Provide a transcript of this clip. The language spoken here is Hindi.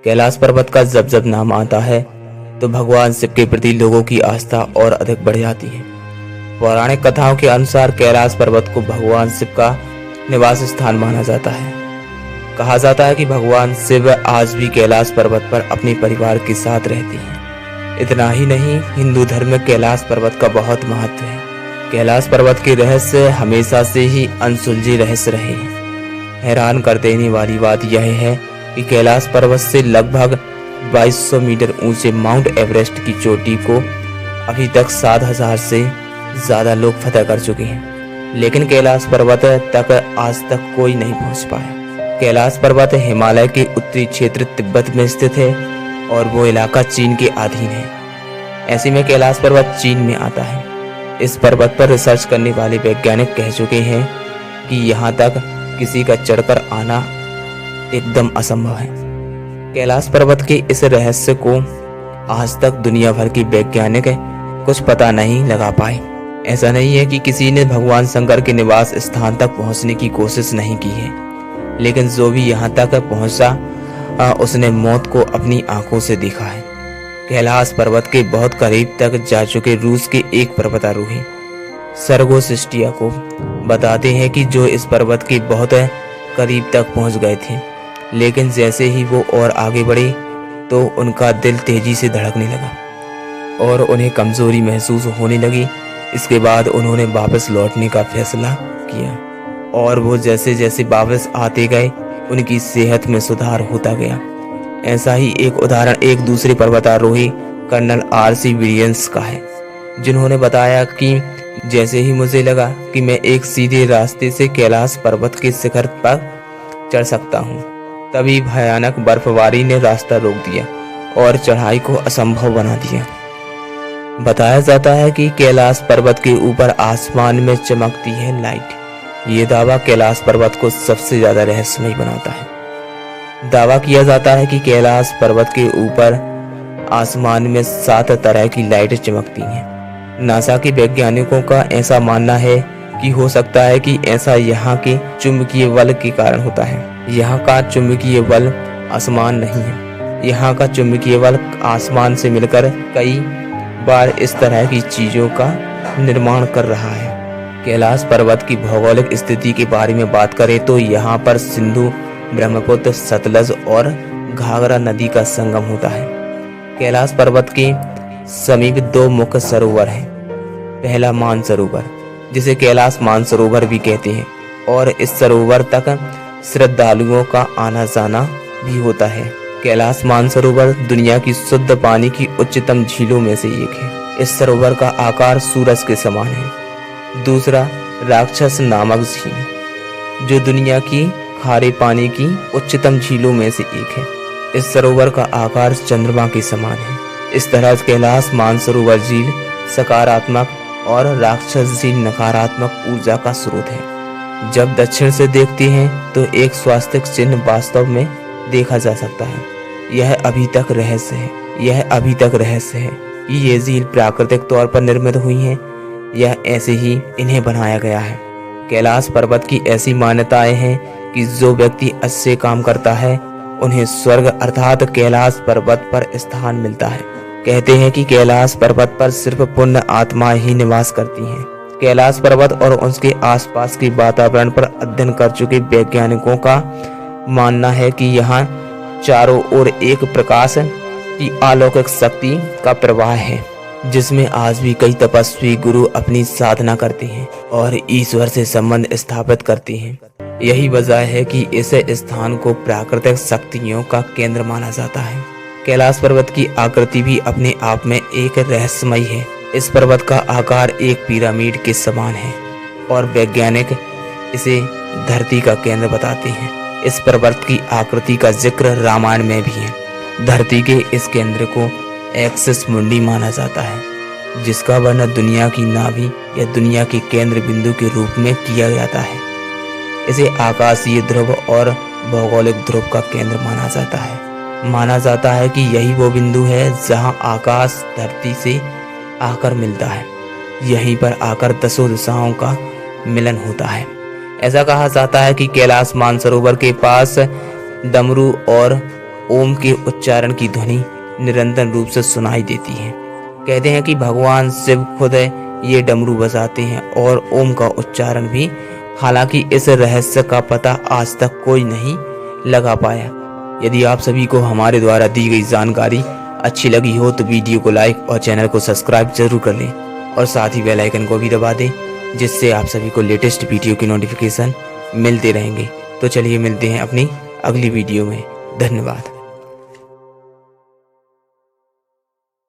कैलाश पर्वत का जब जब नाम आता है तो भगवान शिव के प्रति लोगों की आस्था और अधिक बढ़ जाती है। पौराणिक कथाओं के अनुसार कैलाश पर्वत को भगवान शिव का निवास स्थान माना जाता है। कहा जाता है कि भगवान शिव आज भी कैलाश पर्वत पर अपने परिवार के साथ रहते हैं। इतना ही नहीं, हिंदू धर्म में कैलाश पर्वत का बहुत महत्व है। कैलाश पर्वत के रहस्य हमेशा से ही अनसुलझे रहस्य रहे हैं। हैरान कर देने वाली बात यह है कि कैलाश पर्वत से लगभग 2200 मीटर ऊंचे माउंट एवरेस्ट की चोटी को अभी तक 7000 से ज़्यादा लोग फतह कर चुके हैं, लेकिन कैलाश पर्वत तक आज तक कोई नहीं पहुंच पाया। कैलाश पर्वत हिमालय के उत्तरी क्षेत्र तिब्बत में स्थित है और वो इलाका चीन के अधीन है। ऐसे में कैलाश पर्वत चीन में आता है। इस पर्वत पर रिसर्च करने वाले वैज्ञानिक कह चुके हैं कि यहाँ तक किसी का चढ़कर आना एकदम असंभव है। कैलाश पर्वत के इस रहस्य को आज तक दुनिया भर के वैज्ञानिक कुछ पता नहीं लगा पाए। ऐसा नहीं है कि किसी ने भगवान शंकर के निवास स्थान तक पहुंचने की कोशिश नहीं की है, लेकिन जो भी यहाँ तक पहुंचा उसने मौत को अपनी आंखों से देखा है। कैलाश पर्वत के बहुत करीब तक जा चुके रूस के एक पर्वतारोही सर्गो सिस्टियाकोव बताते हैं कि जो इस पर्वत के बहुत करीब तक पहुंच गए थे, लेकिन जैसे ही वो और आगे बढ़े तो उनका दिल तेजी से धड़कने लगा और उन्हें कमजोरी महसूस होने लगी। इसके बाद उन्होंने वापस लौटने का फैसला किया और वो जैसे जैसे वापस आते गए उनकी सेहत में सुधार होता गया। ऐसा ही एक उदाहरण एक दूसरे पर्वतारोही कर्नल RC विलियम्स का है, जिन्होंने बताया कि जैसे ही मुझे लगा कि मैं एक सीधे रास्ते से कैलाश पर्वत के शिखर पर चढ़ सकता हूँ, तभी भयानक बर्फबारी ने रास्ता रोक दिया और चढ़ाई को असंभव बना दिया। बताया जाता है कि कैलाश पर्वत के ऊपर आसमान में चमकती है लाइट। ये दावा कैलाश पर्वत को सबसे ज्यादा रहस्यमय बनाता है। दावा किया जाता है कि कैलाश पर्वत के ऊपर आसमान में 7 तरह की लाइट चमकती हैं। नासा के वैज्ञानिकों का ऐसा मानना है कि हो सकता है कि ऐसा यहाँ के चुंबकीय बल के कारण होता है। यहाँ का चुंबकीय बल आसमान नहीं है, यहाँ का चुंबकीय बल आसमान से मिलकर कई बार इस तरह की चीजों का निर्माण कर रहा है। कैलाश पर्वत की भौगोलिक स्थिति के बारे में बात करें तो यहाँ पर सिंधु, ब्रह्मपुत्र, सतलज और घाघरा नदी का संगम होता है। कैलाश पर्वत के समीप 2 मुख्य सरोवर हैं। पहला मानसरोवर, जिसे कैलाश मानसरोवर भी कहते हैं, और इस सरोवर तक श्रद्धालुओं का आना जाना भी होता है। कैलाश मानसरोवर दुनिया की शुद्ध पानी की उच्चतम झीलों में से एक है। इस सरोवर का आकार सूरज के समान है। दूसरा राक्षस नामक झील, जो दुनिया की खारे पानी की उच्चतम झीलों में से एक है। इस सरोवर का आकार चंद्रमा के समान है। इस तरह कैलाश मानसरोवर झील सकारात्मक और राक्षस झील नकारात्मक ऊर्जा का स्रोत है। जब दक्षिण से देखते हैं तो एक स्वास्तिक चिन्ह वास्तव में देखा जा सकता है। यह अभी तक रहस्य है कि ये झील प्राकृतिक तौर पर निर्मित हुई हैं या ऐसे ही इन्हें बनाया गया है। कैलाश पर्वत की ऐसी मान्यताएं हैं कि जो व्यक्ति अच्छे काम करता है उन्हें स्वर्ग अर्थात कैलाश पर्वत पर स्थान मिलता है। कहते हैं कि कैलाश पर्वत पर सिर्फ पुण्य आत्मा ही निवास करती हैं। कैलाश पर्वत और उसके आसपास के वातावरण पर अध्ययन कर चुके वैज्ञानिकों का मानना है कि यहाँ चारों ओर एक प्रकाश की अलौकिक शक्ति का प्रवाह है, जिसमें आज भी कई तपस्वी गुरु अपनी साधना करते हैं और ईश्वर से संबंध स्थापित करते हैं। यही वजह है कि इस स्थान को प्राकृतिक शक्तियों का केंद्र माना जाता है। कैलाश पर्वत की आकृति भी अपने आप में एक रहस्यमय है। इस पर्वत का आकार एक पिरामिड के समान है और वैज्ञानिक इसे धरती का केंद्र बताते हैं। इस पर्वत की आकृति का जिक्र रामायण में भी है। धरती के इस केंद्र को एक्सिस मुंडी माना जाता है, जिसका वर्णन दुनिया की नाभि या दुनिया के केंद्र बिंदु के रूप में किया जाता है। इसे आकाशीय ध्रुव और भौगोलिक ध्रुव का केंद्र माना जाता है। माना जाता है कि यही वो बिंदु है जहां आकाश धरती से आकर मिलता है। यहीं पर आकर 10 दिशाओं का मिलन होता है। ऐसा कहा जाता है कि कैलाश मानसरोवर के पास डमरू और ओम के उच्चारण की ध्वनि निरंतर रूप से सुनाई देती है। कहते हैं कि भगवान शिव खुद ये डमरू बजाते हैं और ओम का उच्चारण भी। हालांकि इस रहस्य का पता आज तक कोई नहीं लगा पाया। यदि आप सभी को हमारे द्वारा दी गई जानकारी अच्छी लगी हो तो वीडियो को लाइक और चैनल को सब्सक्राइब जरूर कर लें और साथ ही बेल आइकन को भी दबा दें, जिससे आप सभी को लेटेस्ट वीडियो की नोटिफिकेशन मिलते रहेंगे। तो चलिए मिलते हैं अपनी अगली वीडियो में। धन्यवाद।